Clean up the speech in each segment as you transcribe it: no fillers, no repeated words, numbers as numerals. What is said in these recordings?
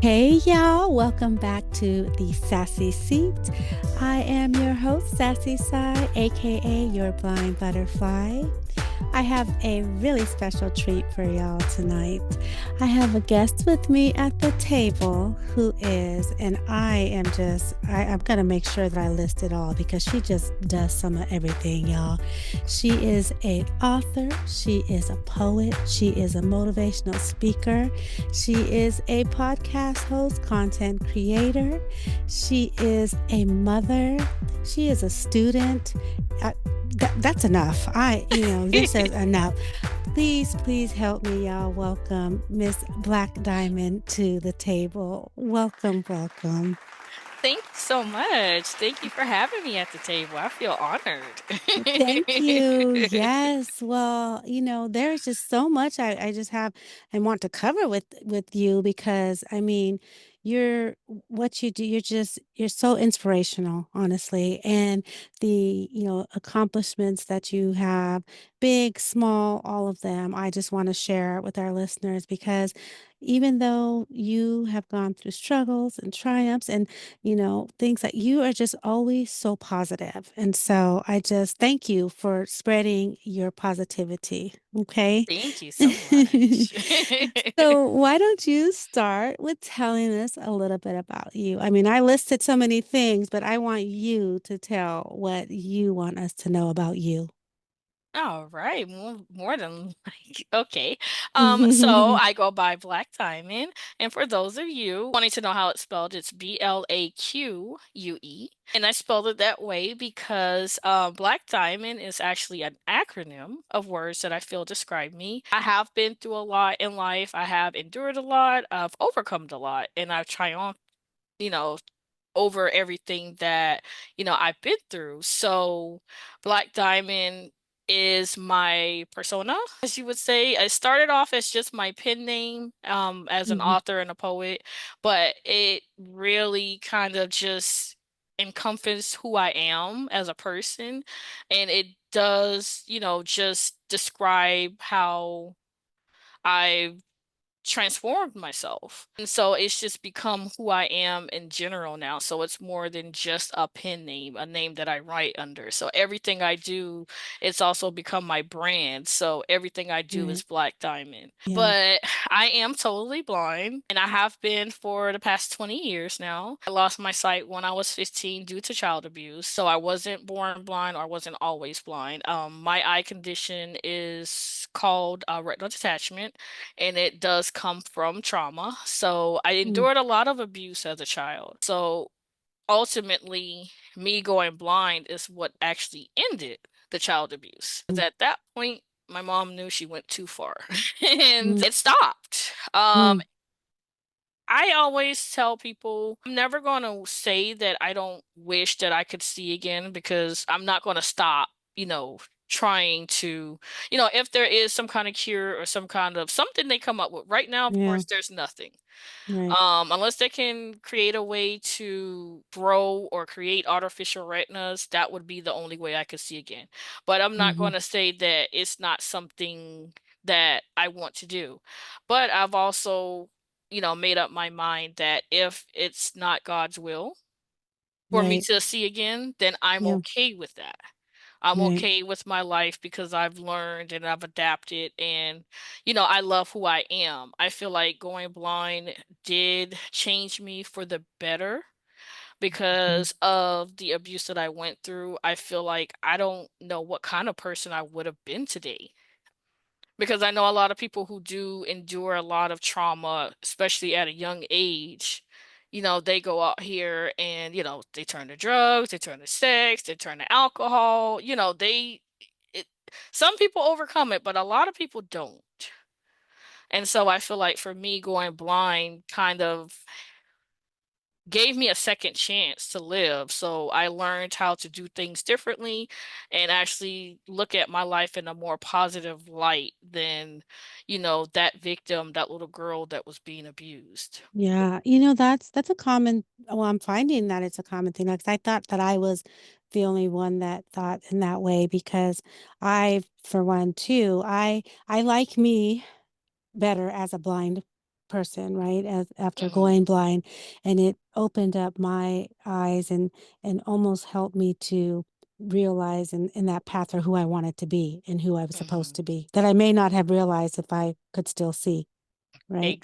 Hey y'all, welcome back to the Sassy Seat. I am your host, Sassy Sy, aka your blind butterfly. I have a really special treat for y'all tonight. I have a guest with me at the table who is, and I'm going to make sure that I list it all because she just does some of everything, y'all. She is an author, she is a poet, she is a motivational speaker, she is a podcast host, content creator, she is a mother, she is a student. That's enough. This is enough. Please help me, y'all. Welcome Miss Blaque Diamond to the table. Welcome. Thank you so much. Thank you for having me at the table. I feel honored. Thank you. Yes. Well, there's just so much I just have and want to cover with you because you're what you do, you're so inspirational, honestly. And the, accomplishments that you have, big, small, all of them, I just want to share with our listeners because even though you have gone through struggles and triumphs and things that you are just always so positive. And so I just thank you for spreading your positivity. Okay. Thank you so much. So why don't you start with telling us a little bit about you? I mean, I listed so many things, but I want you to tell what you want us to know about you. All right, more than like okay. So I go by Black Diamond, and for those of you wanting to know how it's spelled, it's Blaque, and I spelled it that way because Black Diamond is actually an acronym of words that I feel describe me. I have been through a lot in life. I have endured a lot. I've overcome a lot, and I've triumphed. You know, over everything that, I've been through. So Black Diamond is my persona, as you would say. I started off as just my pen name, as an Mhm. author and a poet, but it really kind of just encompassed who I am as a person. And it does, just describe how I transformed myself. And so it's just become who I am in general now. So it's more than just a pen name, a name that I write under. So everything I do, it's also become my brand. So everything I do is Right. Black Diamond. Yeah. But I am totally blind and I have been for the past 20 years now. I lost my sight when I was 15 due to child abuse. So I wasn't born blind or I wasn't always blind. My eye condition is called retinal detachment and it does come from trauma. So I Mm. endured a lot of abuse as a child. So ultimately, me going blind is what actually ended the child abuse. 'Cause at that point, my mom knew she went too far and Mm. it stopped. Mm. I always tell people I'm never going to say that I don't wish that I could see again because I'm not going to stop, trying to, if there is some kind of cure or some kind of something they come up with. Right now, of Yeah. course, there's nothing. Right. Unless they can create a way to grow or create artificial retinas, that would be the only way I could see again. But I'm not Hmm. going to say that it's not something that I want to do. But I've also, made up my mind that if it's not God's will for me Right. to see again, then I'm Yeah. okay with that. I'm Right. okay with my life because I've learned and I've adapted and I love who I am. I feel like going blind did change me for the better Mhm. because of the abuse that I went through. I feel like I don't know what kind of person I would have been today because I know a lot of people who do endure a lot of trauma, especially at a young age. They go out here and, they turn to drugs, they turn to sex, they turn to alcohol. It, some people overcome it, but a lot of people don't. And so I feel like for me, going blind kind of gave me a second chance to live. So I learned how to do things differently and actually look at my life in a more positive light than, that victim, that little girl that was being abused. Yeah, that's a common well, I'm finding that it's a common thing, because I thought that I was the only one that thought in that way because I, for one, too, I like me better as a blind person, right? As after Mhm. going blind, and it opened up my eyes and almost helped me to realize in that path or who I wanted to be and who I was supposed Mhm. to be that I may not have realized if I could still see, right?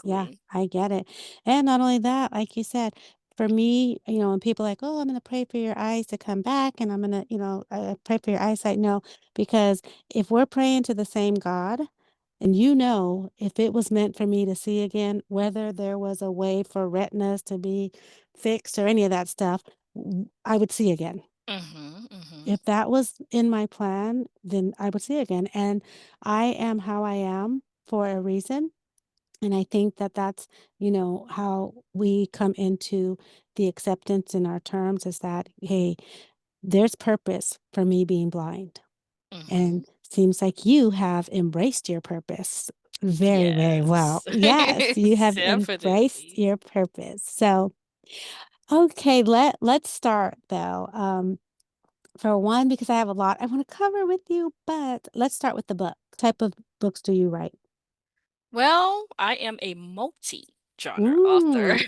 Yeah, Exactly. I get it. And not only that, like you said, for me, when people are like, oh, I'm going to pray for your eyes to come back and I'm going to, pray for your eyesight. No, because if we're praying to the same God, and if it was meant for me to see again, whether there was a way for retinas to be fixed or any of that stuff, I would see again. Mhm. Mhm. If that was in my plan, then I would see again. And I am how I am for a reason. And I think that that's, how we come into the acceptance in our terms is that, hey, there's purpose for me being blind. Mhm. And seems like you have embraced your purpose very, very well. Yes. Yes, you have embraced Definitely. your purpose. So, okay, let's start though. For one, because I have a lot I want to cover with you, but let's start with the book. What type of books do you write? Well, I am a multi-genre author. Mm,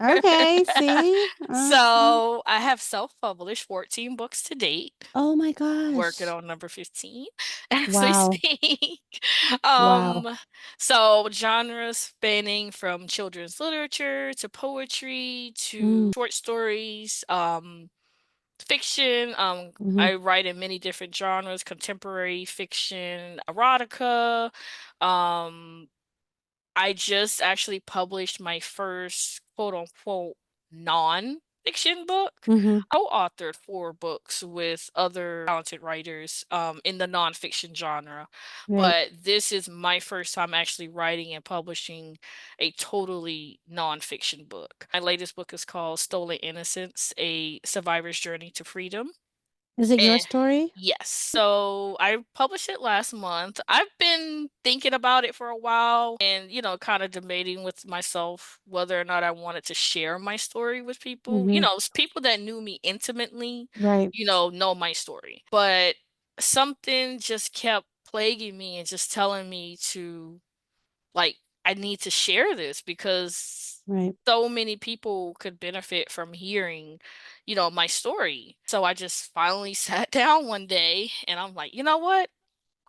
okay, see? So, I have self-published 14 books to date, Oh my working gosh. on number 15 as we Wow. speak. Wow. So genres spanning from children's literature to poetry Mm, to short stories, fiction. mhm, I write in many different genres: contemporary fiction, erotica, um, I just actually published my first quote unquote non-fiction book. mhm, I co-authored 4 books with other talented writers in the nonfiction genre, right. but this is my first time actually writing and publishing a totally nonfiction book. My latest book is called Stolen Innocence: A Survivor's Journey to Freedom. Is it your Eh, story? yes. So I published it last month. I've been thinking about it for a while and, kind of debating with myself whether or not I wanted to share my story with people. Mhm, People that knew me intimately, right, know my story. But something just kept plaguing me and just telling me to like, I need to share this because right. so many people could benefit from hearing, my story. So I just finally sat down one day and I'm like, you know what?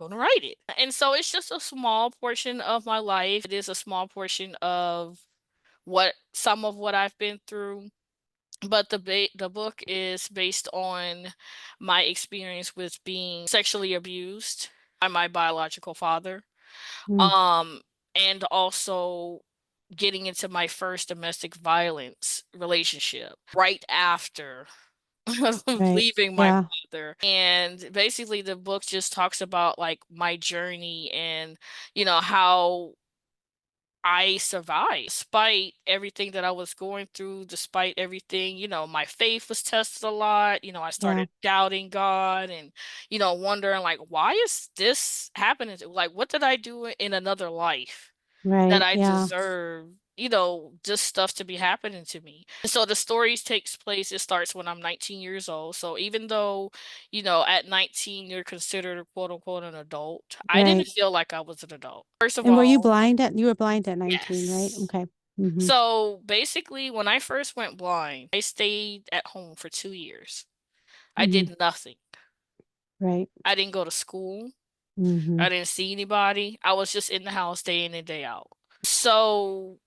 I'm gonna write it. And so it's just a small portion of my life. It is a small portion of some of what I've been through. But the book is based on my experience with being sexually abused by my biological father. Mm, Um, and also getting into my first domestic violence relationship right after right. leaving my Yeah, father. And basically the book just talks about like my journey and how I survived despite everything that I was going through, despite everything, my faith was tested a lot. I yeah, started doubting God and, wondering like, why is this happening like, what did I do in another life that right. I Yeah, deserve, just stuff to be happening to me. And so the stories takes place, it starts when I'm 19 years old. So even though, at 19 you're considered quote unquote an adult, I right. didn't feel like I was an adult. First of And all, you were blind at 19, right? yes. Okay. Mhm, So basically, when I first went blind, I stayed at home for 2 years. I mhm, did nothing. right. I didn't go to school. Mhm, I didn't see anybody. I was just in the house day in and day out. So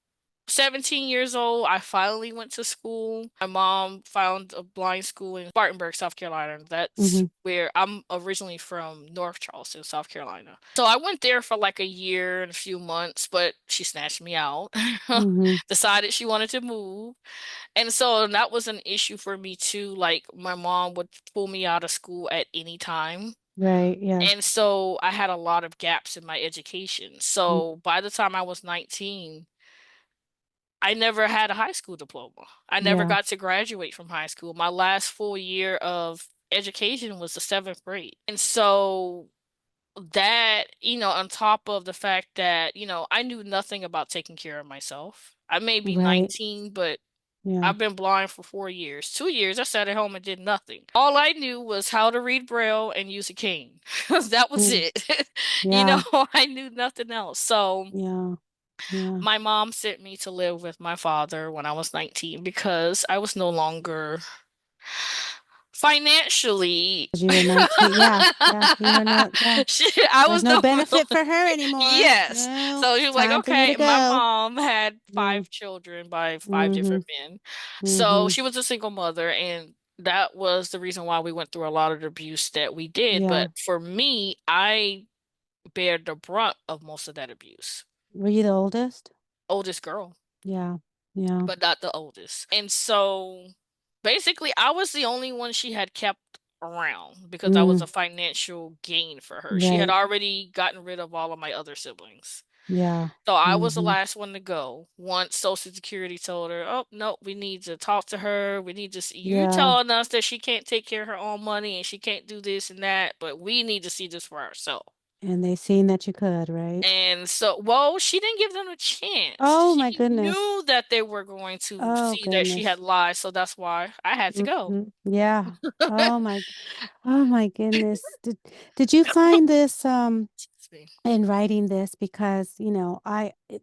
17 years old, I finally went to school. My mom found a blind school in Spartanburg, South Carolina. That's mhm, where I'm originally from, North Charleston, South Carolina. So I went there for like a year and a few months, but she snatched me out. mhm, Decided she wanted to move. And so that was an issue for me too. Like my mom would pull me out of school at any time. right. Yeah. And so I had a lot of gaps in my education. Mm, So by the time I was 19, I never had a high school diploma. I never yeah. got to graduate from high school. My last full year of education was the 7th grade. And so that, on top of the fact that, I knew nothing about taking care of myself. I may be Right. 19, but Yeah. I've been blind for 4 years. 2 years, I sat at home and did nothing. All I knew was how to read Braille and use a cane. That was Mm, it. yeah. I knew nothing else. So Yeah. Yeah. My mom sent me to live with my father when I was 19 because I was no longer financially. 'Cause you were 19. Yeah. Yeah. You were no, yeah. I There's was no no benefit for her anymore. yes. No, So she it's was like, time for you to okay, my go. mom had Mm, 5 children by 5 different mm-hmm. men. So Mm-hmm. she was a single mother, and that was the reason why we went through a lot of the abuse that we did. Yeah. But for me, I bear the brunt of most of that abuse. Were you the oldest? Oldest girl, Yeah. Yeah. but not the oldest. And so basically, I was the only one she had kept around because I was Mm, a financial gain for her. She had right. already gotten rid of all of my other siblings. Yeah. So I was the Mm-hmm. last one to go. Once Social Security told her, "Oh, no, we need to talk to her. We need to see you Yeah. telling us that she can't take care of her own money and she can't do this and that, but we need to see this for ourselves." And they seen that you could, right? And so, well, she didn't give them a chance. Oh my She goodness. knew that they were going to Oh see that she had goodness. lied, so that's why I had to go. Hmm. Yeah. Oh my, oh my goodness. Did you find this Excuse me. in writing this because,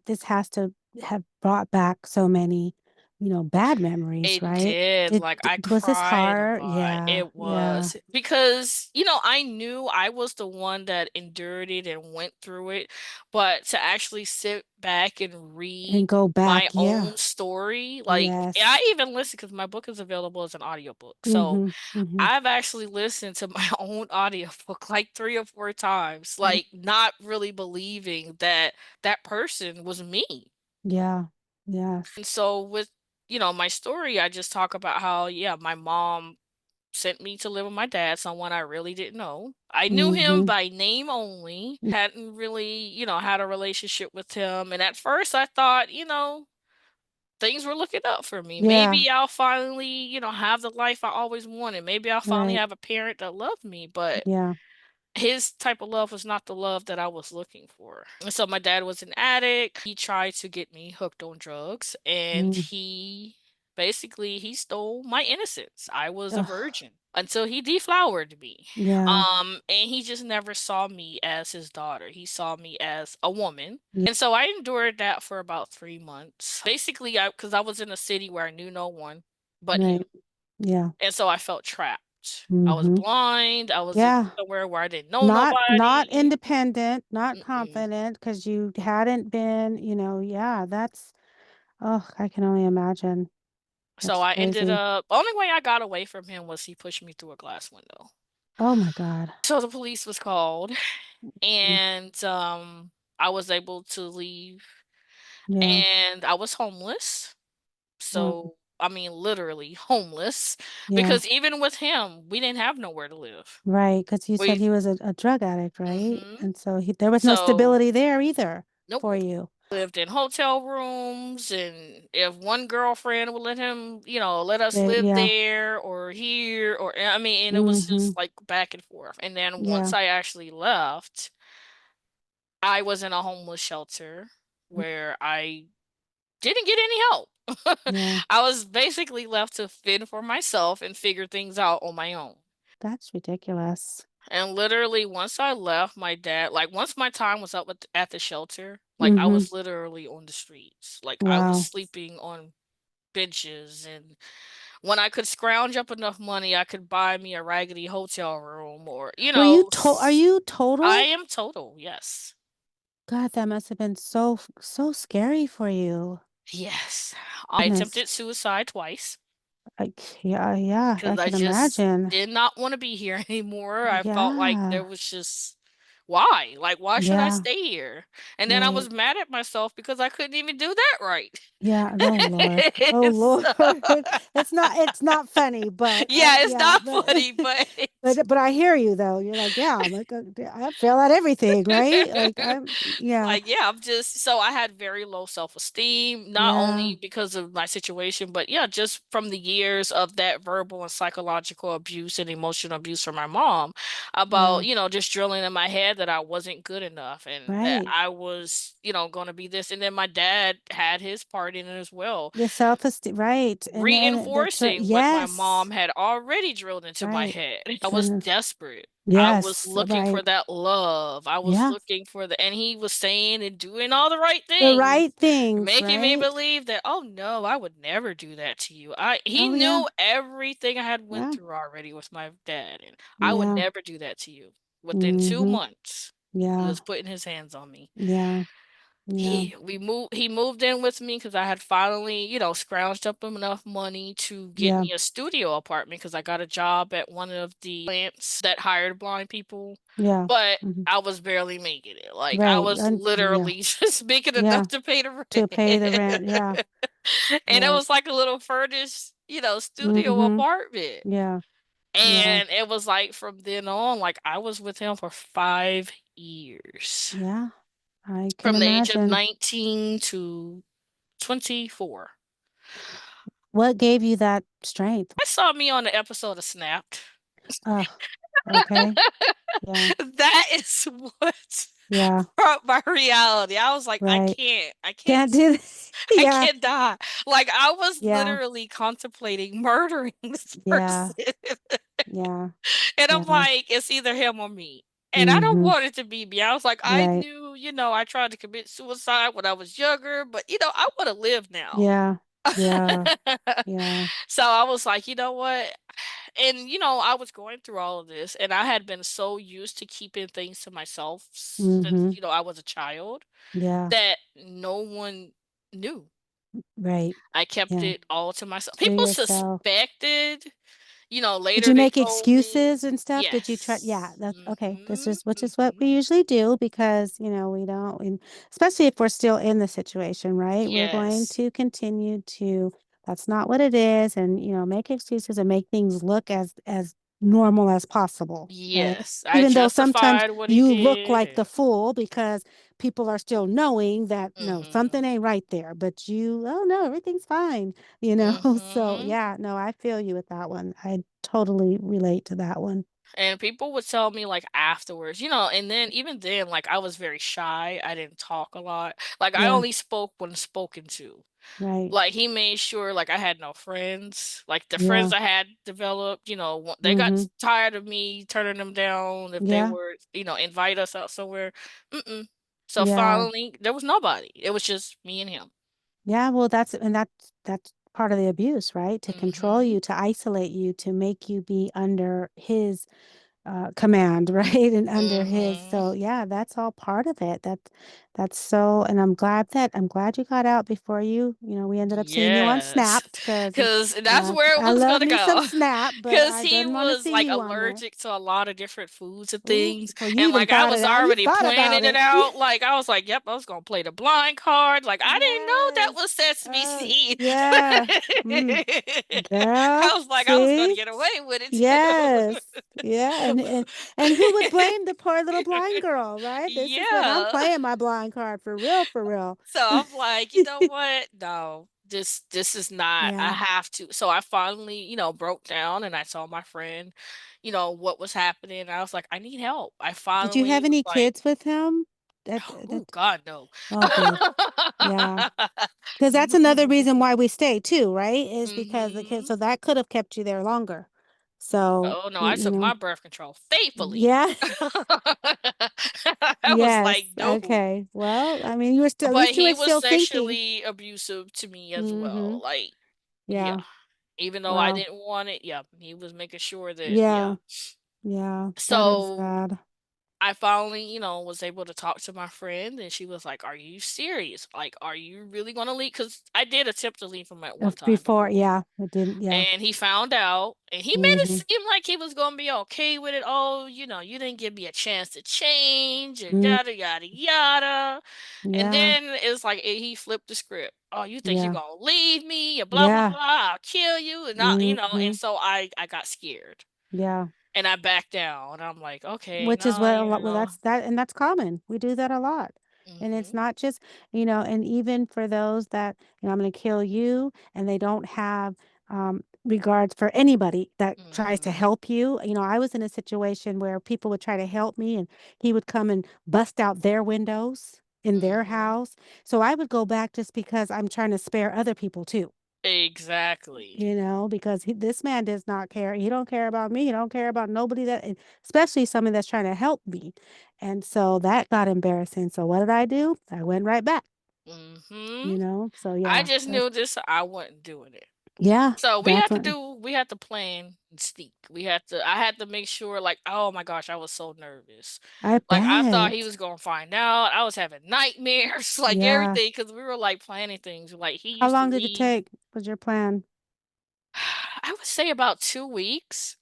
this has to have brought back so many, bad memories, It right? did. Like, I Was this cried a hard? lot. Yeah. It Yeah. was. Because, I knew I was the one that endured it and went through it. But to actually sit back and read And go back. my Yeah. own story, like, Yes. I even listened because my book is available as an audiobook. So Mm-hmm. Mm-hmm. I've actually listened to my own audiobook like 3 or 4 times, like, not really believing that that person was me. Yeah. Yes. And so with, my story, I just talk about how, yeah, my mom sent me to live with my dad, someone I really didn't know. I knew him Mm-hmm. by name only, hadn't really, had a relationship with him. And at first I thought, things were looking up for me. Yeah. Maybe I'll finally, have the life I always wanted. Maybe I'll finally Right. have a parent that loved me. But Yeah. his type of love was not the love that I was looking for. And so my dad was an addict. He tried to get me hooked on drugs, and Mm. he stole my innocence. I was a Ugh. virgin until he deflowered me. Yeah. And he just never saw me as his daughter. He saw me as a woman. Yeah. And so I endured that for about 3 months. Basically, because I was in a city where I knew no one but him. Right. Yeah. And so I felt trapped. I was Mm-hmm. blind. I was in Yeah. somewhere where I didn't know Not nobody. independent, not Mm-mm. confident, because you hadn't been, yeah, oh, I can only imagine. So That's I ended crazy. up, only way I got away from him was he pushed me through a glass window. Oh my God. So the police was called, Mm. and I was able to leave, Yeah. and I was homeless. Wow. So, I mean, literally homeless, Yeah. because even with him, we didn't have nowhere to live. Right. Because you said We, he was a drug addict, right? hmm And so there was no So, stability there either nope. for you. Lived in hotel rooms, and if one girlfriend would let him, let us They, live yeah. there or here, or I mean, and it was Mm-hmm. just like back and forth. And then once Yeah. I actually left, I was in a homeless shelter where I didn't get any help. Yeah. I was basically left to fend for myself and figure things out on my own. That's ridiculous. And literally, once I left, my dad, like, once my time was up at the shelter, like, I Mm-hmm. was literally on the streets. Like, I was Wow. sleeping on benches, and when I could scrounge up enough money, I could buy me a raggedy hotel room, or, Are you I total? am total, yes. God, that must have been so scary for you. Yes. I Goodness. attempted suicide twice Yeah, yeah, I because I can just imagine. did not want to be here anymore. I felt like Yeah. there was just, why? Like, why should I Yeah. stay here? And then I Right. was mad at myself because I couldn't even do that right. Yeah. Oh Lord. Oh Lord. So, It's not funny, but yeah, it's yeah, not funny, but but I hear you though. You're like, yeah, I'm like, I fail at everything, right? Like yeah, like, yeah, I'm just, so I had very low self-esteem, not yeah, only because of my situation, but yeah, just from the years of that verbal and psychological abuse and emotional abuse from my mom yeah. about, just drilling in my head dad that I wasn't good enough and that Right. I was, going to be this. And then my dad had his part in it as well, Your self-esteem, right. And then reinforcing what my mom yes, had already drilled into my right. head. I was Shouldn't have, desperate. I was yes, looking for right. that love. I was Yeah. looking for and he was saying and doing all the right The things, right things, making me right? believe that, oh no, I would never do that to you. He Oh yeah. knew everything I had went Yeah. through already with my dad, and I would Yeah. never do that to you. Within two Mm-hmm. months, he Yeah. was putting his hands on me. Yeah. Yeah. He moved in with me because I had finally, scrounged up enough money to get Yeah. me a studio apartment because I got a job at one of the plants that hired blind people. Yeah. But Hmm. I was barely making it. Like I Right. was Yeah. literally just making Yeah. enough to pay the To pay the rent. rent. Yeah. And it Right. was like a little furnished, studio Mm-hmm. apartment. Yeah. Yeah. And it was like from then on, like I was with him for 5 years. Yeah. I can From the age of imagine. 19 to 24. What gave you that strength? I saw me on the episode of Snapped. Oh, okay. Yeah. That is what Yeah. brought my reality. I was like, Right. I can't, Can't do this. I Yeah. can't die. Like I was Yeah. literally contemplating murdering this Yeah. person. Yeah. And I'm Yeah. like, it's either him or me. And I don't Mm-hmm. want it to be me. I was like, I Right. knew, I tried to commit suicide when I was younger, but I want to live now. Yeah. Yeah. Yeah. So I was like, you know what? And I was going through all of this, and I had been so used to keeping things to myself since, Mm-hmm. I was a child Yeah. that no one knew. Right. I kept Yeah. it all to myself. To People yourself. suspected, Did later you they make told me, excuses and stuff? Did you try? Yeah, yes. that's okay. This Hmm. is which is what we Hmm. usually do because, we don't, especially if we're still in the situation, right? We're going Yes. to continue to, that's not what it is, and, make excuses and make things look as normal as possible, right? Yes. I Even though sometimes justified what he you look did, like the and fool because people are still knowing that, no, hmm something ain't right there, but oh no, everything's fine, you know? So hmm yeah, no, I feel you with that one. I totally relate to that one. and people would tell me like afterwards, and then even then, like I was very shy. I didn't talk a lot. Like I Yeah, only spoke when spoken to. right. Like he made sure like I had no friends. Like the friends Yeah. I had developed, they got Mm-hmm. tired of me turning them down if they Yeah. were, invite us out somewhere. Mm-mm. So Yeah. finally, there was nobody. It was just me and him. Yeah. Well, that's part of the abuse, right? To control Hmm. you, to isolate you, to make you be under his command, right? And under his. Hmm. So yeah, that's all part of it. That's so, and I'm glad you got out before we ended up seeing you on Yes, Snapped because because that's where it I was love gonna me some go. Snap, but Because I he didn't want to was see like you on there. allergic to a lot of different foods and Ooh, things, so you and even like I thought it was out. You already thought about planning it it. out. Like I was like, "Yep, I was gonna play the blind card." Like I didn't know that Yes. was Sesame Seat. Yeah. Mm. I Girl, was like, I was gonna see? get away with it too. Yes. Yeah. And who would blame the poor little blind girl, right? This is what I'm Yeah. playing my blind card for real, for real. So I'm like, you know what? No, this is not. I Yeah. have to. So I finally, broke down and I told my friend, what was happening. I was like, I need help. I Did you finally have was any like, kids with him? oh God, no. Oh, good. Yeah. Because that's another No. reason why we stay too, right? Is because the kids, Hmm. so that could have kept you there longer. So, Oh no, you, I you took know, my birth control faithfully. yeah. I was Yes. like, no. Okay. Well, I mean, you were still, at But least you he were was still thinking. sexually abusive to me as Mm-hmm. well. Like, yeah. Yeah. Even though I Wow. didn't want it, yeah, he was making sure that, yeah. Yeah. Yeah. That is So bad. I finally, was able to talk to my friend, and she was like, "Are you serious? Like, are you really gonna leave?" Because I did attempt to leave him at one If time before, before. yeah, it didn't. Yeah. And he found out, and he made it Mm-hmm. seem like he was gonna be okay with it. Oh, you didn't give me a chance to change, and Mm, yada yada yada. And yeah. then it's like he flipped the script. Oh, you think you're Yeah. gonna leave me? And blah blah Yeah. blah. I'll kill you, and not, Mm-hmm. And so I got scared, Yeah. and I backed down. I'm like, okay, Which is no, what a lot, well, that's common. We do that a lot. And it's hmm not just, and even for those that, I'm going to kill you and they don't have, regards for anybody that tries to Mhm. help you. You know, I was in a situation where people would try to help me and he would come and bust out their windows in their Mhm. house. So I would go back just because I'm trying to spare other people too. Exactly. You know, because this man does not care. He don't care about me. He don't care about nobody that, and especially someone that's trying to help me. And so that got embarrassing. So what did I do? I went right back, Mhm. you know? So I yeah, just that's, knew this, I wasn't doing it. yeah, So that's what we had to plan and sneak. I had to make sure, like, oh my gosh, I was so nervous. I Like, I thought he bet. was gonna find out. I was having nightmares, like Yeah. everything, because we were like planning things. Like he How used to long did it leave, take? Was your plan? I would say about 2 weeks.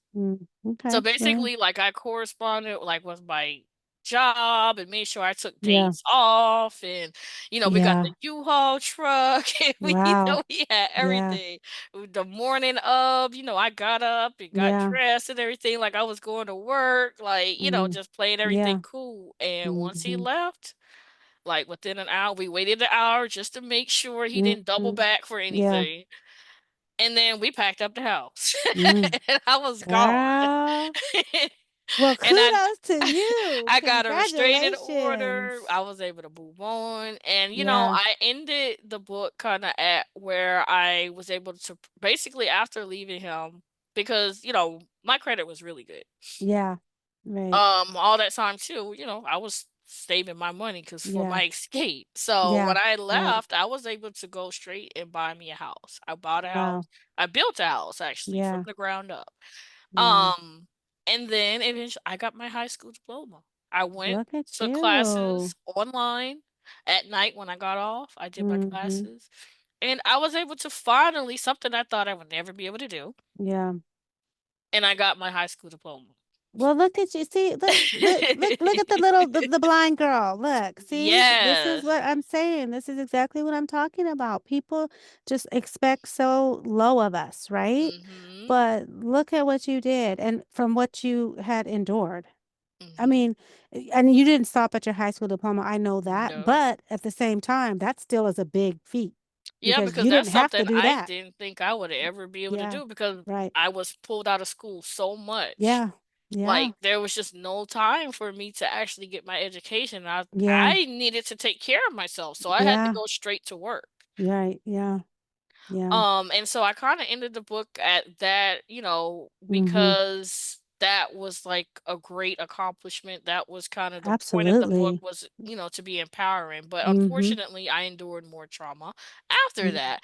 So Okay. Yeah. basically, like I corresponded like with my job and made sure I took Yeah. days off, and we got the Yeah. U-Haul truck and Wow. we had Yeah. everything. The morning of, I got up and got Yeah. dressed and everything like I was going to work, like, Mm. just playing everything Yeah. cool. And once he Mm-hmm. left, like within an hour, we waited an hour just to make sure he didn't double Mm-hmm. back for Yeah. anything. And then we packed up the house Mm. and I was gone. Girl. Well, And kudos to you. I got a restraining order. Congratulations. I was able to move on. And Yeah. I ended the book kind of at where I was able to basically after leaving him because, my credit was really good. Yeah. Right. All that time too, I was saving my money because for Yeah. my escape. So Yeah. when I Right. left, I was able to go straight and buy me a house. I bought a house. Wow. I built a house actually from Yeah. the ground up. Yeah. Um, and then eventually I got my high school diploma. I went Look at to you. classes online at night when I got off. I did my Mm-hmm. classes and I was able to finally something I thought I would never be able to do. Yeah. And I got my high school diploma. Well, look at you. See, look at the the blind girl. Look, see, this is Yes. what I'm saying. This is exactly what I'm talking about. People just expect so low of us, right? Mhm. But look at what you did and from what you had endured. I Mhm. mean, and you didn't stop at your high school diploma. I know that. No. But at the same time, that still is a big feat Yeah, because because you that's didn't have to something do I that. didn't think I would ever be able to Yeah. do because Right. I was pulled out of school so much. Yeah. Yeah. Like there was just no time for me to actually get my education. Yeah. I needed to take care of myself, so I had to Yeah. go straight to work. Right. Yeah. Yeah. And so I kind of ended the book at that, Mm-hmm. because that was like a great accomplishment. That was kind of the point of the book Absolutely. was, to be empowering. But Mhm. unfortunately, I endured more trauma after Mm, that.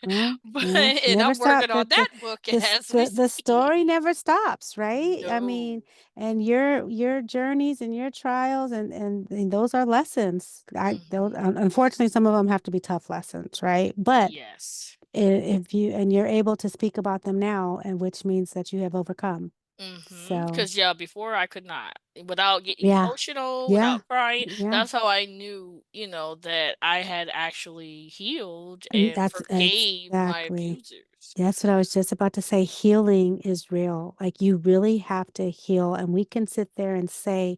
mm. But Well, and never I'm stop. working on that book as we The speak. story never stops, right? I mean, No. and your journeys and your trials and those are lessons. I those Hmm. unfortunately some of them have to be tough lessons, right? But Yes. if you and you're able to speak about them now, and which means that you have overcome. Mhm. So, Because yeah, before I could not. Without getting yeah. emotional, Yeah. without crying. Yeah. That's how I knew, that I had actually healed And and that's forgave my exactly. abusers. That's what I was just about to say. Healing is real. Like you really have to heal. And we can sit there and say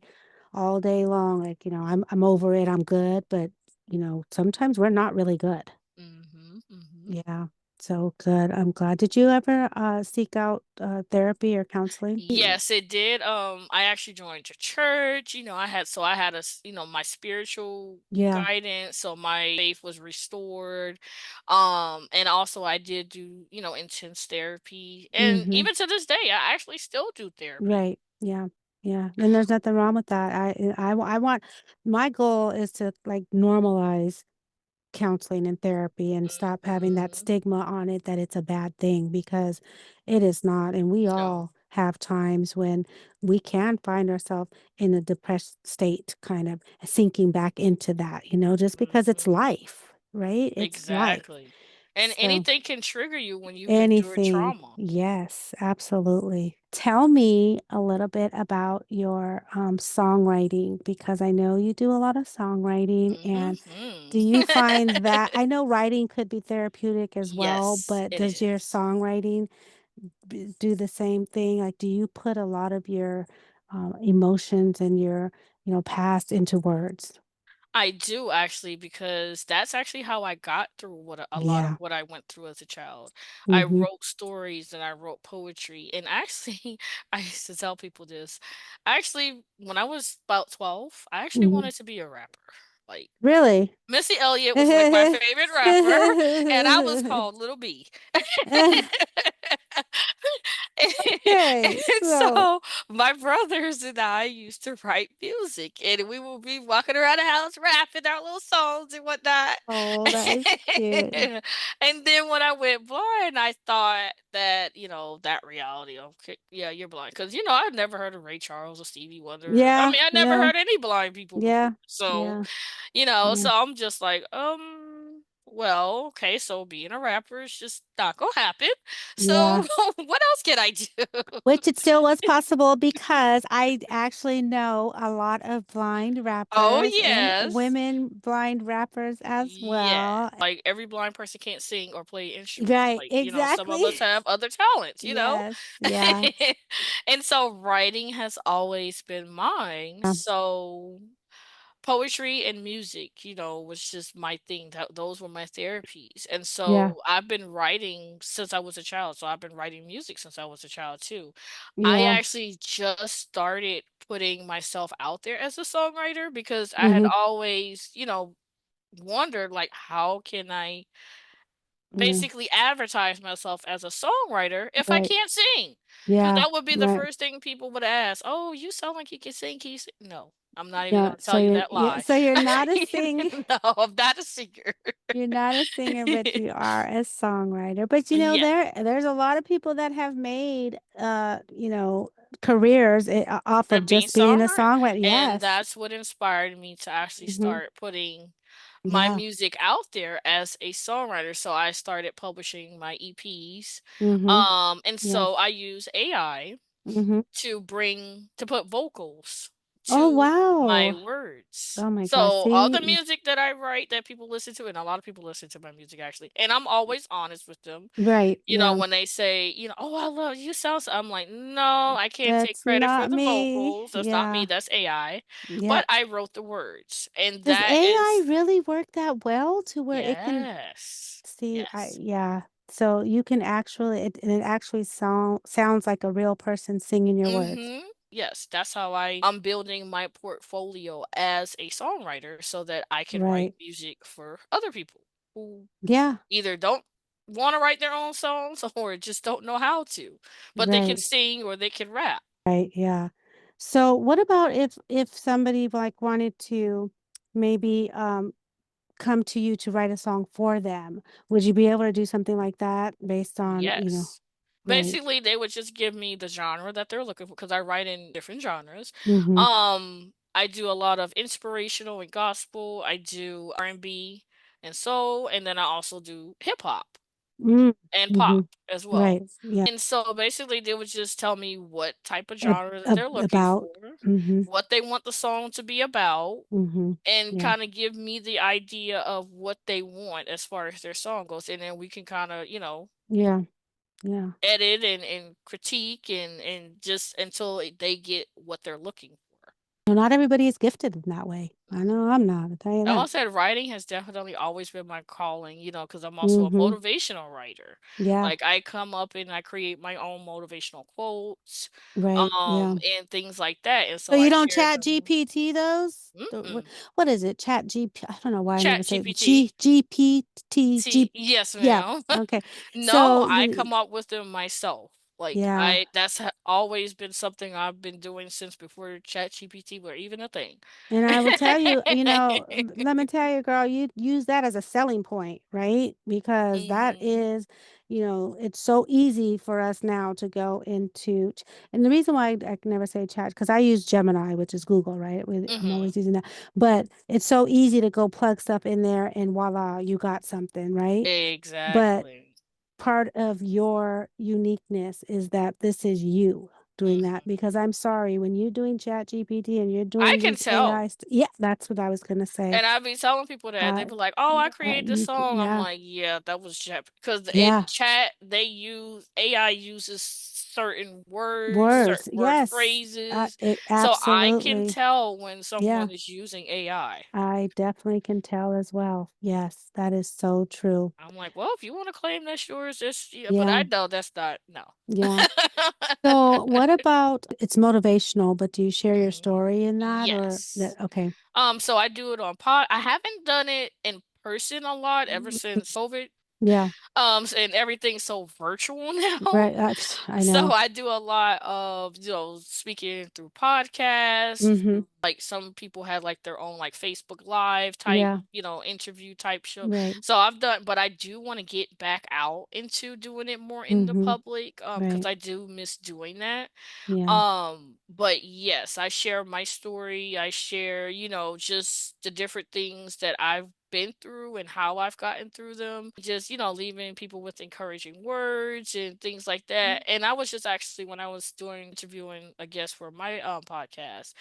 all day long, like, I'm over it, I'm good. But, sometimes we're not really good. Mhm. Mhm. Yeah. So good. I'm glad. Did you ever seek out therapy or counseling? Yes, it did. I actually joined a church. I had my spiritual Yeah. guidance, so my faith was restored. And also I did do, intense therapy. And Mm-hmm. even to this day, I actually still do therapy. Right. Yeah. Yeah. And there's nothing wrong with that. I want my goal is to like normalize counseling and therapy and stop having that Mhm. stigma on it that it's a bad thing because it is not. And we No. all have times when we can find ourselves in a depressed state, kind of sinking back into that, just because it's Mhm. life, right? It's life. Exactly. And So anything can trigger you when you've endured anything. trauma. Yes, absolutely. Tell me a little bit about your songwriting because I know you do a lot of songwriting. And do Mhm. you find that I know writing could be therapeutic as well, Yes, but it does your is. songwriting do the same thing? Like, do you put a lot of your emotions and your, past into words? I do actually, because that's actually how I got through a lot of Yeah. what I went through as a child. I Mm-hmm. wrote stories and I wrote poetry. And actually, I used to tell people this. Actually, when I was about 12, I actually Mm-hmm. wanted to be a rapper. Like Really? Missy Elliott was like my favorite rapper, and I was called Little B. Okay, And so so my brothers and I used to write music, and we would be walking around the house rapping our little songs and whatnot. oh, that is cute. And then when I went blind, I thought that, that reality of, okay, yeah, you're blind. Because, I've never heard of Ray Charles or Stevie Wonder. I Yeah, mean, I never yeah, heard any blind people before. yeah, So, yeah, so yeah, I'm just like, well, okay, so being a rapper is just not gonna happen. yeah. So what else can I do? Which it still was possible because I actually know a lot of blind Oh, rappers and yes. women blind rappers as Yeah. well. Like every blind person can't sing or play instruments. Right, Like, some of exactly. us have other talents. Yes, yeah, And so writing has always been mine. So poetry and music, was just my thing. Those were my therapies. And yeah, so I've been writing since I was a child. So I've been writing music since I was a child too. I yeah. actually just started putting myself out there as a songwriter because I had Mm-hmm. always, wondered like how can I Yeah, basically advertise myself as a songwriter if I right. can't sing? Because Yeah, that would be the right. first thing people would ask. Oh, you sound like you can sing. Can you sing? No, I'm not even Yeah, gonna so tell you you're that yeah, lie. so you're not a singer. No, I'm not a singer. You're not a singer, but you are a songwriter. But Yeah, there's a lot of people that have made careers off for of being just being a songwriter, songwriter. and Yes. that's what inspired me to actually Hmm. start putting my Yeah. music out there as a songwriter. So I started publishing my EPs. Hmm. And Yeah. so I use AI Hmm. to put vocals Oh, to my wow. words. Oh my gosh. So all the See? music that I write that people listen to, and a lot of people listen to my music actually, and I'm always honest with them. Right. Yeah. When they say, oh, I love you sound so, I'm like, no, I can't take That's credit for not the me. vocals. That's not me. Yeah. That's AI. Yep. But I wrote the words, and Does that AI is really work that well to where it can yes, see? yes. Yeah. So you can actually, it actually sounds like a real person singing your words. Mhm. Yes, that's how I'm building my portfolio as a songwriter so that I can write Right. music for other people who Yeah. either don't want to write their own songs or just don't know how to, but they can Right. sing or they can rap. Right. Yeah. So what about if somebody like wanted to maybe come to you to write a song for them? Would you be able to do something like that based on, Yes. right. Basically, they would just give me the genre that they're looking for because I write in different genres. Mm-hmm. I do a lot of inspirational and gospel. I do R&B and soul, and then I also do hip hop and Mm-hmm. pop as Right. well. Yeah. And so basically, they would just tell me what type of genre that they're looking About. for, Mm-hmm. what they want the song to be about, Mm-hmm. and Yeah. kind of give me the idea of what they want as far as their song goes. And then we can kind of, Yeah. Yeah. edit and critique and just until they get what they're looking for. No, not everybody is gifted in that way. I know I'm not, I'll tell you Like I that. said, writing has definitely always been my calling, because I'm also a Mm-hmm. motivational writer. Yeah. Like I come up and I create my own motivational quotes, Right. Yeah. and things like that, and So so you I don't share chat them. GPT those? Mm-mm. What is it? Chat GP. I don't know why I never Chat say it. GPT. GPT. Yes, Yeah. ma'am. Okay. No, So I the come up with them myself. Like yeah. that's always been something I've been doing since before ChatGPT were even a thing. And I will tell you, let me tell you, girl, you use that as a selling point, right? Because that Mhm. is, it's so easy for us now to go into, and the reason why I can never say chat, because I use Gemini, which is Google, right? I'm Mhm. always using that. But it's so easy to go plug stuff in there and voila, you got something, right? But Exactly. part of your uniqueness is that this is you doing that Mhm. because I'm sorry when you're doing chat GPT and you're I doing can these AI tell. yeah, that's what I was gonna say. And I be telling people that they uh be like, "Oh, I created this song." I'm yeah, like, "Yeah, that was Chat." Because in yeah, Chat, they use AI uses certain words, Words. certain word Yes. phrases. So I can Absolutely. tell when Yeah. someone is using AI. I definitely can tell as well. Yes, that is so true. I'm like, well, if you want to claim that's yours, that's yeah, but I Yeah. know that's not no. Yeah. So, what about it's motivational, but do you share your Mhm. story in that or Yes. that okay. So I do it on I haven't done it in person a lot ever since COVID. Yeah. And everything's so virtual now. Right. I So know. I do a lot of, speaking through podcasts, Mm-hmm. like some people have like their own like Facebook Live type, Yeah. interview type show. Right. So I've done, but I do want to get back out into doing it more in the Mm-hmm. public, because Right. I do miss doing that. Yeah. But yes, I share my story. I share, just the different things that I've been through and how I've gotten through them. Just, leaving people with encouraging words and things like that. And I was just actually when I was doing interviewing a guest for my podcast,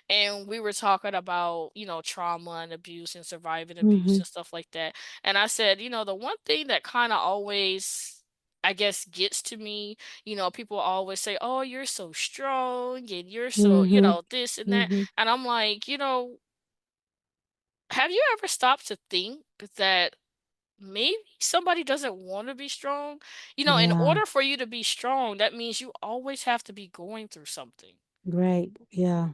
and we were talking about, trauma and abuse and surviving abuse Mm-hmm. and stuff like that. And I said, the one thing that kind of always, I guess, gets to me, people always say, "Oh, you're so strong and you're so, Mm-hmm. this and that." Mm-hmm. And I'm like, have you ever stopped to think that maybe somebody doesn't want to be strong? In Yeah. order for you to be strong, that means you always have to be going through something. Right. Yeah.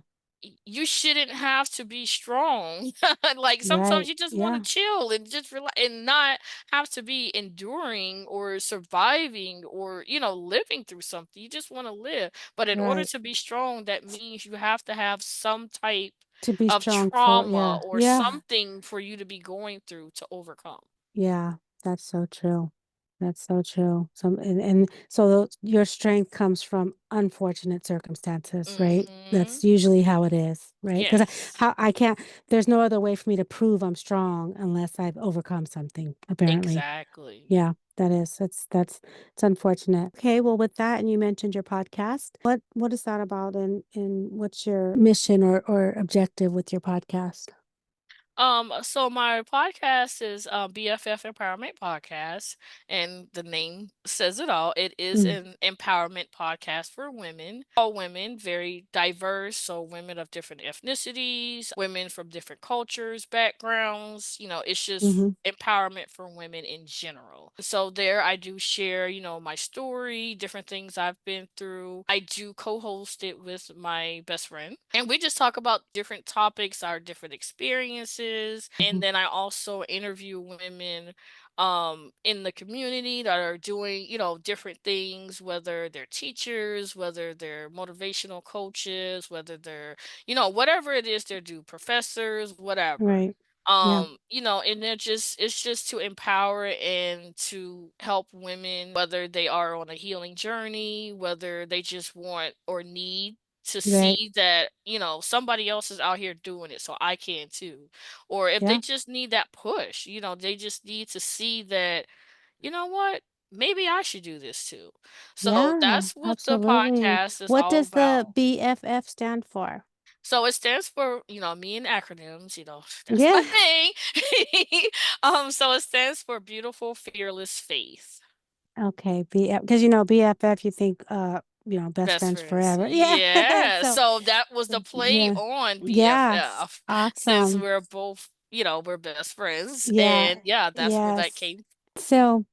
You shouldn't have to be strong. Like sometimes Right. you just want to Yeah. chill and just relax and not have to be enduring or surviving or, living through something. You just want to live. But in order Right. to be strong, that means you have to have some type To be of strong for, trauma yeah. or Yeah. something for you to be going through to overcome. Yeah, that's so true. That's so true. And so your strength comes from unfortunate circumstances, right? Mm-hmm. That's usually how it is, right? Because Yes. how I can't, there's no other way for me to prove I'm strong unless I've overcome something, apparently. Exactly. Yeah, that is. It's unfortunate. Okay, well, with that, and you mentioned your podcast. What is that about and what's your mission or objective with your podcast? So my podcast is BFF Empowerment Podcast, and the name says it all. It is Mm, an empowerment podcast for women. All women, very diverse, so women of different ethnicities, women from different cultures, backgrounds. It's just mm-hmm, empowerment for women in general. So there I do share, my story, different things I've been through. I do co-host it with my best friend, and we just talk about different topics, our different experiences. mm-hmm. And then I also interview women in the community that are doing, different things, whether they're teachers, whether they're motivational coaches, whether they're, whatever it is they do, professors, whatever. Right. Yeah. And it's just to empower and to help women, whether they are on a healing journey, whether they just want or need to Right. see that, somebody else is out here doing it, so I can too. Or if they Yeah. just need that push, they just need to see that, you know what, maybe I should do this too. So Yeah, that's what the absolutely. podcast is What all does the about. BFF stand for? So it stands for, me and acronyms, that's my Yeah. thing. So it stands for Beautiful Fearless Faith. Okay, BF because BFF you think best Best friends friends. forever. Yeah. Yeah. So So that was the play yeah. on Yes. BFF, since Awesome. we're both, we're best friends. Yeah. And yeah, that's where that Yes. came. So,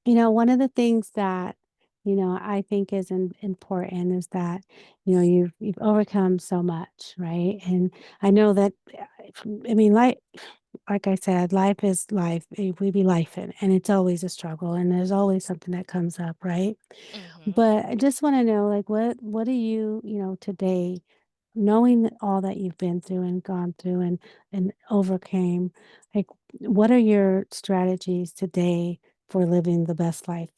one of the things that, I think is important is that, you've overcome so much, right? And I know that, I mean, like I said, life is life. We be life and it's always a struggle, and there's always something that comes up, right? Hmm. But I just want to know, like, what do you, today, knowing that all that you've been through and gone through and overcame, like, what are your strategies today for living the best life?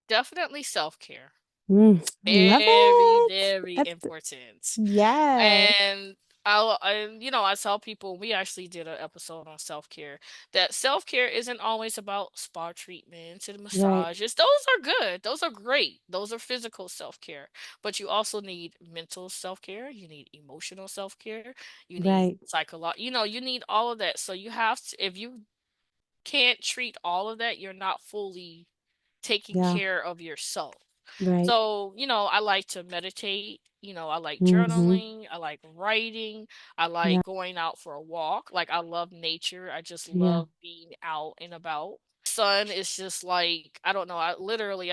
Definitely self-care. I love Very, it. very That's important. yes, And I tell people, we actually did an episode on self-care, that self-care isn't always about spa treatments and right. massages. Those are good. Those are great. Those are physical self-care. But you also need mental self-care. You need emotional self-care. You need Right. psychological, you need all of that. So you have to, if you can't treat all of that, you're not fully taking Yeah. care of yourself. Right. So, I like to meditate, I like Mhm. journaling, I like writing, I Yeah. like going out for a walk. Like, I love nature. I just Yeah. love being out and about. Sun is just like, I don't know, I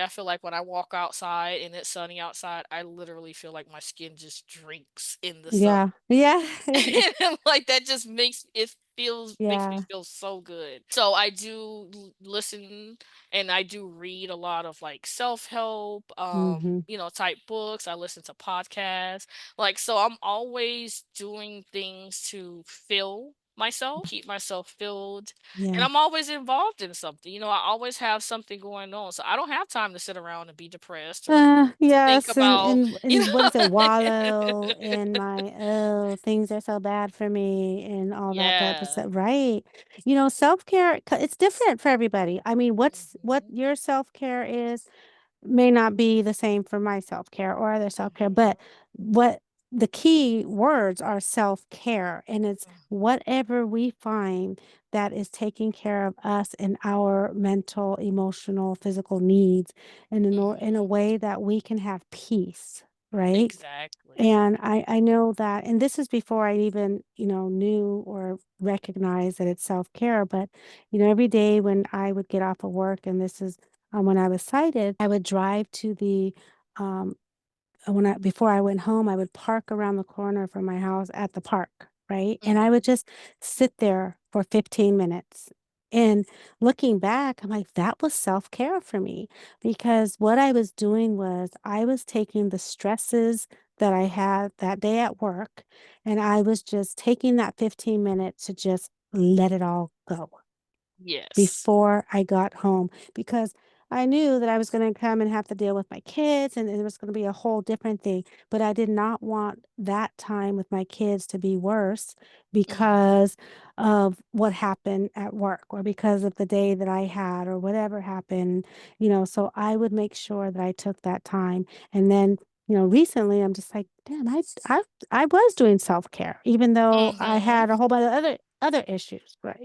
feel like when I walk outside and it's sunny outside, I literally feel like my skin just drinks in the sun. Yeah. Yeah. Like, that just makes me Yeah. feel so good. So I do listen, and I do read a lot of like self-help, Mhm. type books. I listen to podcasts. Like, so I'm always doing things to fill myself, keep myself filled, and Yeah. I'm always involved in something. I always have something going on. So I don't have time to sit around and be depressed or think Yes, and about, and you and what is it? know. Wallow in my, oh, things are so bad for me and all that type of Yeah. stuff. Right. Self-care, it's different for everybody. I mean, what Mhm. your self-care is may not be the same for my self-care or other self-care, Mhm. but what the key words are self-care, and it's whatever we find that is taking care of us and our mental, emotional, physical needs in a Mhm. way that we can have peace, right? Exactly. And I know that, and this is before I even, knew or recognized that it's self-care, but, every day when I would get off of work, and this is when I was sighted, I would drive to um, before I went home, I would park around the corner from my house at the park, right? And I would Mhm. just sit there for 15 minutes. And looking back, I'm like, that was self-care for me because what I was doing was I was taking the stresses that I had that day at work, and I was just taking that 15 minutes to just let it all go Yes. before I got home because I knew that I was going to come and have to deal with my kids, and it was going to be a whole different thing. But I did not want that time with my kids to be worse Mhm. because of what happened at work or because of the day that I had or whatever happened, So I would make sure that I took that time. And then, recently I'm just like, damn, I was doing self-care, even though I Mhm. had a whole bunch of other issues, but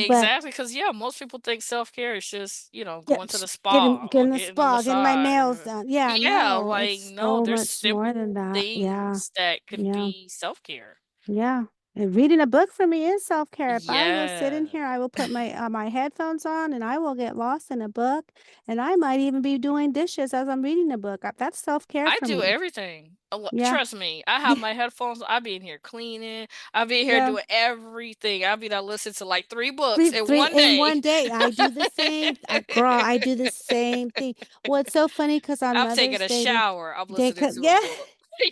but Exactly. Cause yeah, most people think self-care is just, yeah, going to the getting spa or getting a getting a spa, getting my massage nails or done. Yeah, yeah, no, like, it's no, so there's much more than simple that. Yeah, things that can yeah, be self-care. yeah. And reading a book for me is self-care. If I will sit in Yeah. here, I will put my headphones on and I will get lost in a book, and I might even be doing dishes as I'm reading a book. That's self-care I for do me. everything. Yeah. Trust me, I have my headphones. I be in here cleaning. I be in here Yeah. doing everything. I be done listen to like 3 books 3 in 3 one in day. one day. I do the same girl, I do the same thing. What's so funny? Because on I'm taking Mother's a Day, shower. I'm they listening could, to a yeah. book.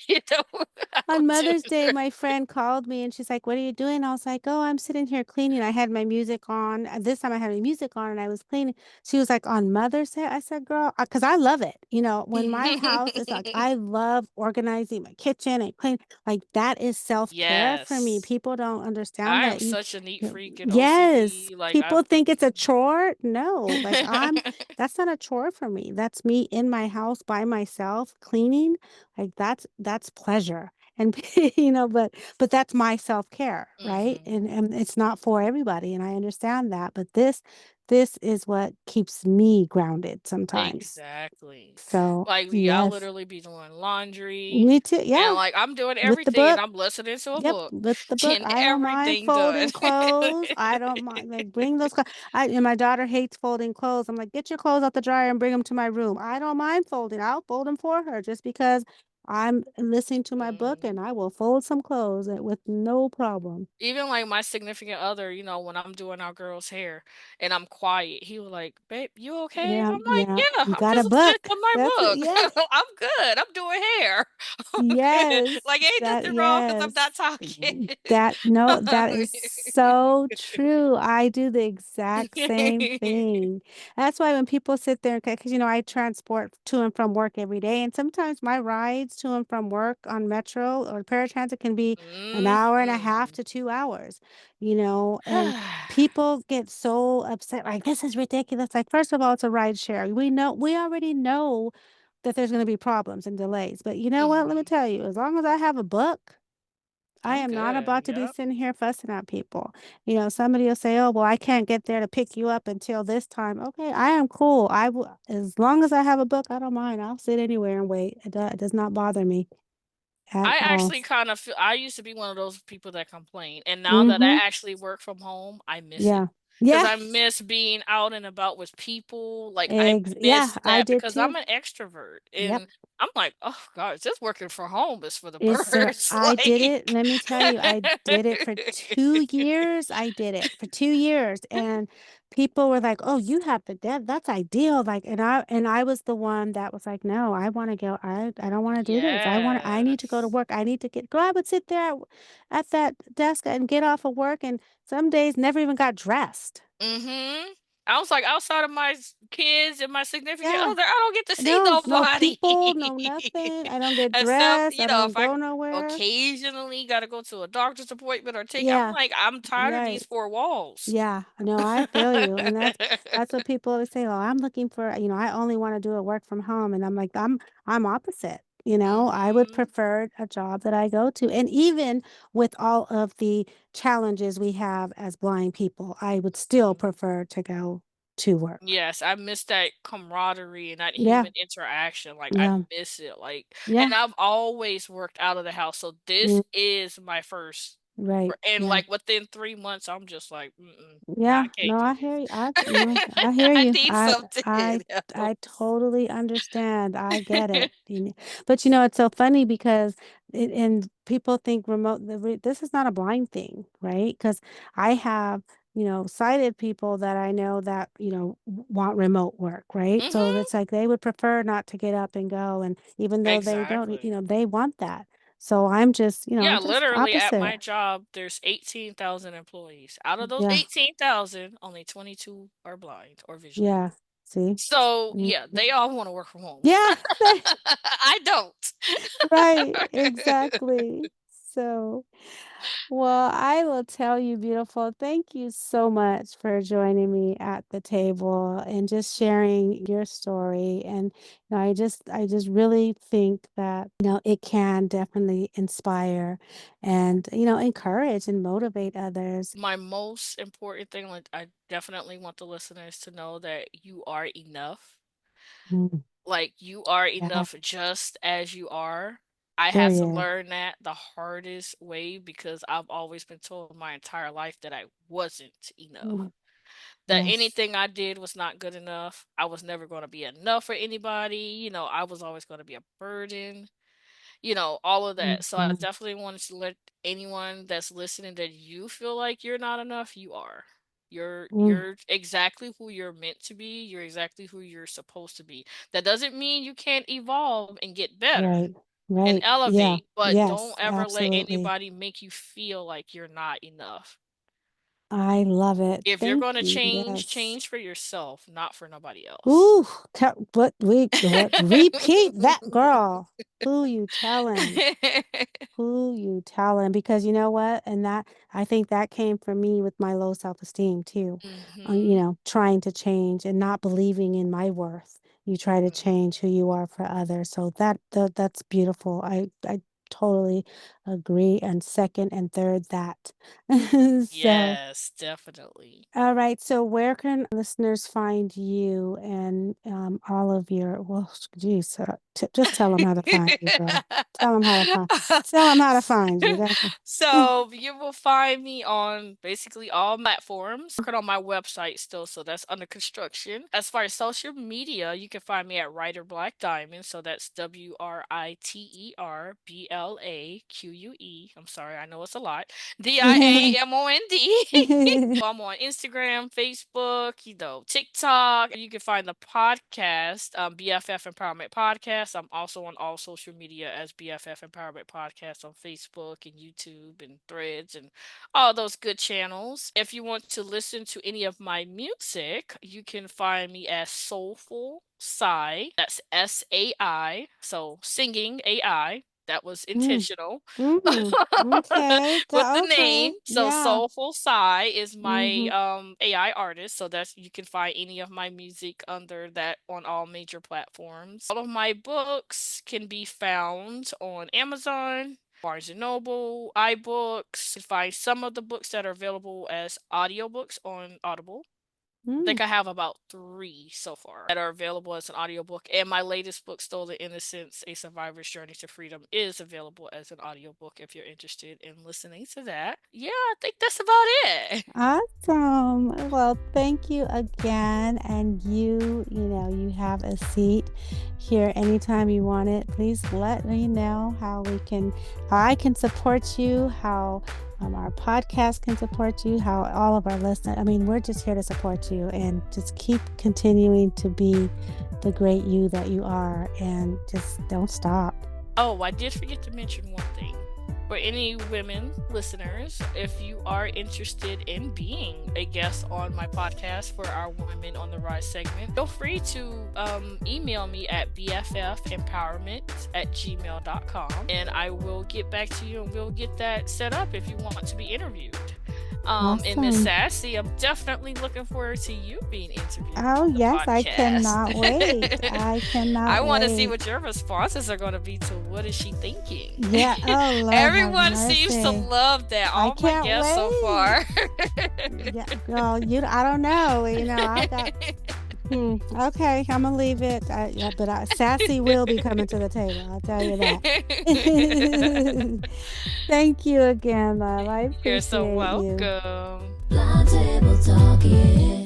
You know, I'm On Mother's Day, doing my friend called me and she's like, "What are you doing?" I was like, "Oh, I'm sitting here cleaning." I had my music on. This time I had my music on and I was cleaning. She was like, "On Mother's Day?" I said, "Girl, because I love it. When my house is like, I love organizing my kitchen and clean. Like that is self-care for me. Yes. People don't understand I am that. such a neat freak and Yes, OCD. Like people I've think it's a chore. No, like that's not a chore for me. That's me in my house by myself cleaning. Like that's pleasure. And but that's my self-care, right? Mhm. And it's not for everybody, and I understand that, but this is what keeps me grounded sometimes. Exactly. So, Like, yeah, I'll yes. literally be doing laundry, Me too. and, Yeah, like, I'm doing with the everything, and book. I'm listening to a Yep, book, with the book. getting I don't mind everything done. folding clothes. I don't mind, like, bring those clothes. And my daughter hates folding clothes. I'm like, get your clothes out the dryer and bring them to my room. I don't mind folding. I'll fold them for her just because I'm listening to my book, Mhm. and I will fold some clothes with no problem. Even, like, my significant other, when I'm doing our girl's hair and I'm quiet, he was like, "Babe, you okay?" Yeah, I'm like, yeah. "Yeah, You I'm got a just listening book. to my That's it. book. Yeah. I'm good. I'm doing hair. I'm good. Yes, Like, ain't that nothing wrong because 'cause I'm yes. not talking." That no, that is so true. I do the exact same thing. That's why when people sit there, because I transport to and from work every day, and sometimes my rides to and from work on Metro or paratransit can be an hour and a half Mhm. to 2 hours, and people get so upset, like, this is ridiculous. Like, first of all, it's a ride share. We already know that there's going to be problems and delays. But you know what? Let me Mhm. tell you, as long as I have a book, I I'm am not good. about to be Yep. sitting here fussing at people. You know, somebody will say, "Oh, well, I can't get there to pick you up until this time." Okay, I am cool. I will, as long as I have a book, I don't mind. I'll sit anywhere and wait. It does not bother me at I all. actually kind of feel I used to be one of those people that complain, and now that I Mm-hmm. actually work from home, I miss it. Yeah. Because Yeah. I miss being out and about with people. Like I Yeah, miss I that did because I'm too. an extrovert, Yep. and I'm like, oh God, just working from home is for the It's birds. I did Like, it. Let me tell you, I did it for 2 years. I did it for 2 years, and people were like, "Oh, you have the that's ideal." Like, and I was the one that was like, "No, I want to go. I don't want to do this. I need to go to yes. work. I need to get." Go. I would sit there at that desk and get off of work, and some days never even got dressed. Mm-hmm. I was like, outside of my kids and my significant Yeah. other, I don't get to see No, no nobody. people, no nothing. I don't get Except, dressed. I don't if I go nowhere. occasionally got to go to a doctor's appointment or I'm Yeah, like, I'm tired of these right. four walls. Yeah, no, I feel you. And that's what people always say, "Oh, I'm looking for, I only want to do a work from home." And I'm like, I'm opposite. I would Mm-hmm. prefer a job that I go to. And even with all of the challenges we have as blind people, I would still Mm-hmm. prefer to go to work. Yes, I miss that camaraderie and that Yeah, human interaction. Like, I yeah, miss it. Like, yeah. and I've always worked out of the house, so this Mm, is my first. right. And Yeah. like within 3 months, I'm just like, mm-mm, nah, Yeah, I can't no, do I hear you. I hear I you. need something I else. totally understand. I get it. But it's so funny because and people think this is not a blind thing, right? Because I have, sighted people that I know that, want remote work, right? So Mhm. it's like they would prefer not to get up and go, and even though they don't, Exactly. they want that. So I'm just, Yeah, just literally at opposite. my job, there's 18,000 employees. Out of those Yeah. 18,000, only 22 are blind or visually. Yeah. See? So, yeah, Mhm. they all wanna work from home. Yeah, I don't. right, exactly. So, well, I will tell you, beautiful, thank you so much for joining me at the table and just sharing your story. And I just really think that, it can definitely inspire and, encourage and motivate others. My most important thing, like, I definitely want the listeners to know that you are enough. Mm, Like, you are yeah, enough just as you are. I had to period. learn that the hardest way because I've always been told my entire life that I wasn't enough. Mm, That yes. anything I did was not good enough. I was never going to be enough for anybody. I was always going to be a burden, all of that. So I Mhm. definitely wanted to let anyone that's listening that you feel like you're not enough, you are. Mm, You're exactly who you're meant to be. You're exactly who you're supposed to be. That doesn't mean you can't evolve and get better right, and right. Yeah, elevate, but don't yes, ever let absolutely. anybody make you feel like you're not enough. I love it. If you're Thank going to you. change, Yes. change for yourself, not for nobody else. Ooh, what repeat that, girl. Who you telling? Who you telling? Because you know what? And that I think that came from me with my low self-esteem too. Mhm. Trying to change and not believing in my worth. You try to change who Mhm. you are for others. So that's beautiful. I totally agree and second and third that. So Yes, definitely. all right. So where can listeners find you and all of well, geez, just tell them how to find you, girl. Tell them how to find. Tell them how to find you. That's So you will find me on basically all platforms. Working on my website still, so that's under construction. As far as social media, you can find me at Writer Blaque Diamond. So that's WriterBlaque. I'm sorry, I know it's a lot. DIAMOND. I'm on Instagram, Facebook, TikTok. You can find the podcast, BFF Empowerment Podcast. I'm also on all social media as BFF Empowerment Podcast on Facebook and YouTube and Threads and all those good channels. If you want to listen to any of my music, you can find me as Soulful Sy. That's SAI. So singing AI. That was Mm, intentional. mm, okay. With the Okay. name. So Yeah. Soulful Sy is my Mm-hmm. AI artist. So that's you can find any of my music under that on all major platforms. All of my books can be found on Amazon. Barnes& and Noble, iBooks. You can find some of the books that are available as audiobooks on Audible. I think I have about 3 so far that are available as an audiobook. And my latest book, Stolen Innocence, A Survivor's Journey to Freedom, is available as an audiobook if you're interested in listening to that. Yeah, I think that's about it. Awesome. Well, thank you again. And you have a seat here anytime you want it. Please let me know how I can support you, how our podcast can support you, how all of our listeners, we're just here to support you and just keep continuing to be the great you that you are, and just don't stop. Oh, I did forget to mention one thing. For any women listeners, if you are interested in being a guest on my podcast for our Women on the Rise segment, feel free to email me at bffempowerment@gmail.com, and I will get back to you and we'll get that set up if you want to be interviewed. Awesome. And Miss Sassy, I'm definitely looking forward to you being interviewed. Oh, yes, podcast. I cannot wait. I cannot I want to wait. see what your responses are going to be to what is she thinking. Yeah. Oh, Lord, everyone seems to love that. All my guests so far. Yeah, girl, I don't know. I got. Okay, I'm gonna leave it. But Sassy will be coming to the table. I'll tell you that. Thank you again, love. I appreciate You're so welcome. Blind table talk, yeah.